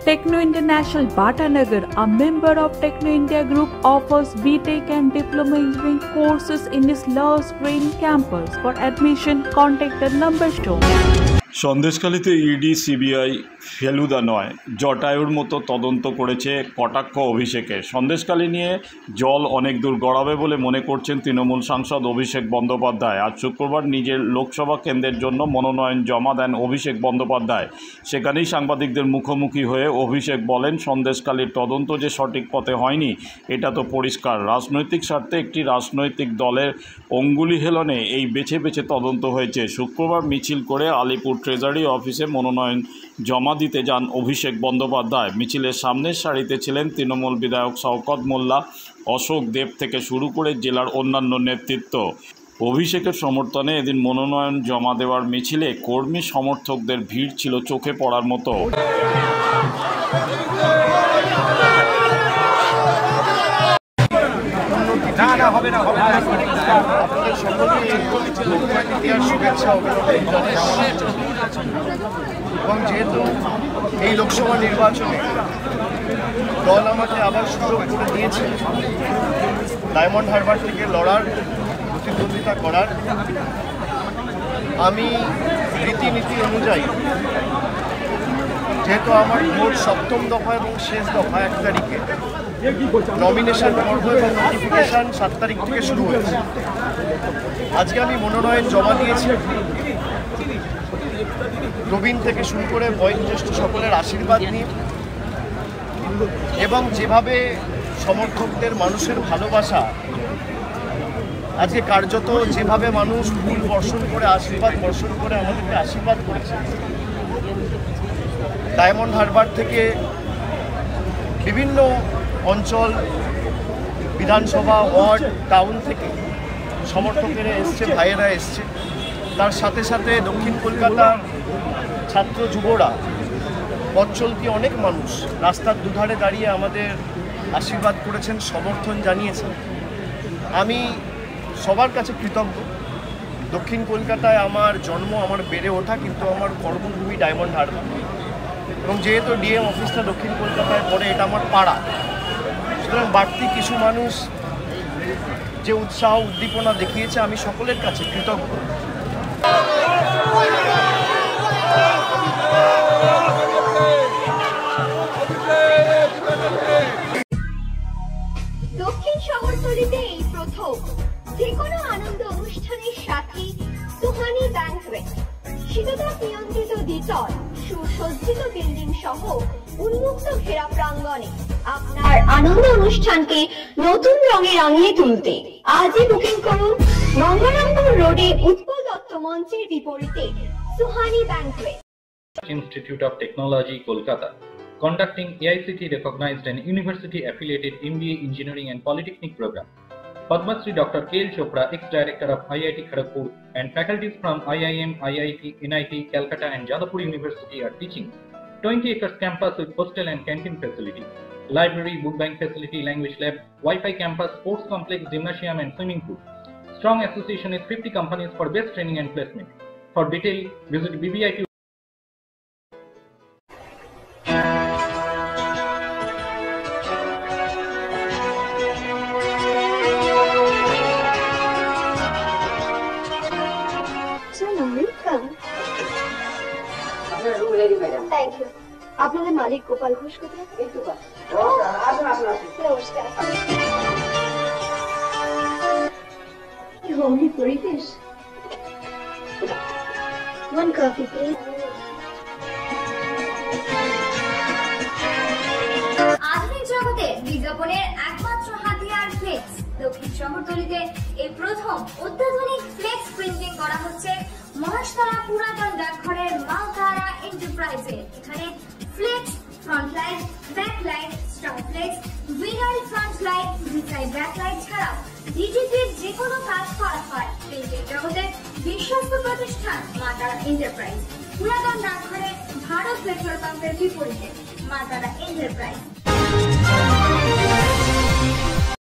Techno International Bhatanagar, a member of Techno India Group, offers BTech and Diploma Engineering courses in its Love Green campus. For admission, contact the number shown. সন্দেশখালীতে ED CBI Feluda নয় জটায়ুর মতো তদন্ত করেছে কটাক্ষ অভিষেকের। সন্দেশখালী নিয়ে জল অনেক দূর গড়াবে বলে মনে করছেন তৃণমূল সাংসদ অভিষেক বন্দ্যোপাধ্যায়। আজ শুক্রবার নিজের লোকসভা কেন্দ্রের জন্য মনোনয়ন জমা দেন অভিষেক বন্দ্যোপাধ্যায়। সেখানেই সাংবাদিকদের মুখোমুখি হয়ে অভিষেক বলেন, সন্দেশখালীর তদন্ত যে সঠিক পথে হয়নি এটা তো পরিষ্কার। রাজনৈতিক স্বার্থে একটি রাজনৈতিক দলের অঙ্গুলি হেলনে এই বেছে বেছে তদন্ত হয়েছে। শুক্রবার মিছিল করে আলিপুর ট্রেজারি অফিসে মনোনয়ন জমা দিতে যান অভিষেক বন্দ্যোপাধ্যায়। মিছিলের সামনের সারিতে ছিলেন তৃণমূল বিধায়ক শওকত মোল্লা, অশোক দেব থেকে শুরু করে জেলার অন্যান্য নেতৃত্ব। অভিষেকের সমর্থনে এদিন মনোনয়ন জমা দেওয়ার মিছিলে কর্মী সমর্থকদের ভিড় ছিল চোখে পড়ার মতো। এবং যেহেতু এই লোকসভা নির্বাচনে দল আমাকে আবার সুযোগ করে দিয়েছে ডায়মন্ড হারবার থেকে লড়ার, প্রতিদ্বন্দ্বিতা করার, আমি রীতিনীতি অনুযায়ী যেহেতু আমার ভোট সপ্তম দফা এবং শেষ দফা 1 তারিখে, নমিনেশন পর্ব এবং নোটিফিকেশান 7 তারিখ থেকে শুরু হয়েছে। আজকে আমি মনোনয়ন জমা দিয়েছি। প্রবীণ থেকে শুরু করে বয়োজ্যেষ্ঠ সকলের আশীর্বাদ নিয়ে এবং যেভাবে সমর্থকদের মানুষের ভালোবাসা, আজকে কার্যত যেভাবে মানুষ ফুল বর্ষণ করে আশীর্বাদ বর্ষণ করে আমাদেরকে আশীর্বাদ করেছে, ডায়মন্ড হারবার থেকে বিভিন্ন অঞ্চল, বিধানসভা, ওয়ার্ড, টাউন থেকে সমর্থকেরা এসছে, ভাইয়েরা এসছে। তার সাথে সাথে দক্ষিণ কলকাতার ছাত্র যুবরা, পথ চলতি অনেক মানুষ রাস্তার দুধারে দাঁড়িয়ে আমাদের আশীর্বাদ করেছেন, সমর্থন জানিয়েছেন। আমি সবার কাছে কৃতজ্ঞ। দক্ষিণ কলকাতায় আমার জন্ম, আমার বেড়ে ওঠা, কিন্তু আমার কর্মভূমি ডায়মন্ড হারবার, এবং যেহেতু ডিএম অফিসটা দক্ষিণ কলকাতায় পড়ে, এটা আমার পাড়া। সুতরাং বাড়তি কিছু মানুষ যে উৎসাহ উদ্দীপনা দেখিয়েছে, আমি সকলের কাছে কৃতজ্ঞ। দক্ষিণ শহরতলিতে এই প্রথম যে কোনো আনন্দ অনুষ্ঠানের সাথে সুহানি ব্যাংকুয়েট, শীততাপ নিয়ন্ত্রিত দ্বিতল, সুসজ্জিত বিল্ডিং সহ উন্মুক্ত ঘেরা প্রাঙ্গণে আপনার আনন্দ অনুষ্ঠানকে নতুন রঙে রাঙিয়ে তুলতে আজই বুকিং করুন। গঙ্গারামপুর রোডে উৎপল দত্ত মঞ্চের বিপরীতে Suhani banquet. Institute of Technology, Kolkata, conducting AICTE recognized and university affiliated MBA Engineering and Polytechnic program. Padma Shri Dr. K.L. Chopra, ex-director of IIT Kharagpur, and faculties from IIM, IIT, NIT, Calcutta and Jadavpur University are teaching. 20 acres campus with hostel and canteen facility, library, book bank facility, language lab, Wi-Fi campus, sports complex, gymnasium and swimming pool. Strong association with 50 companies for best training and placement. For detail, visit BBIT. Thank you. আপনাদের মালিক গোপাল ঘোষ কোথায়? নমস্কার। Homely পরিবেশ। One coffee, please. আধুনিক জগতে বিজ্ঞাপনের একমাত্র হাতিয়ার flakes. দক্ষিণ শহরতলিতে এই প্রথম অত্যাধুনিক ফ্লেক্স প্রিন্টিং করা হচ্ছে মহাশতলা পুরাতন ডাকঘরের মালতারা এন্টারপ্রাইজে। এখানে flex, front light, back light, star flex, vinyl front light, besides back light ছাড়াও ডিজিটির যে কোনো কাজ করা হয়। প্রিন্টিং জগতের বিশ্বস্ত প্রতিষ্ঠান মালতারা এন্টারপ্রাইজ, পুরাতন ডাকঘরে ভারত পেট্রোল পাম্পের বিপরীতে মালতারা এন্টারপ্রাইজ।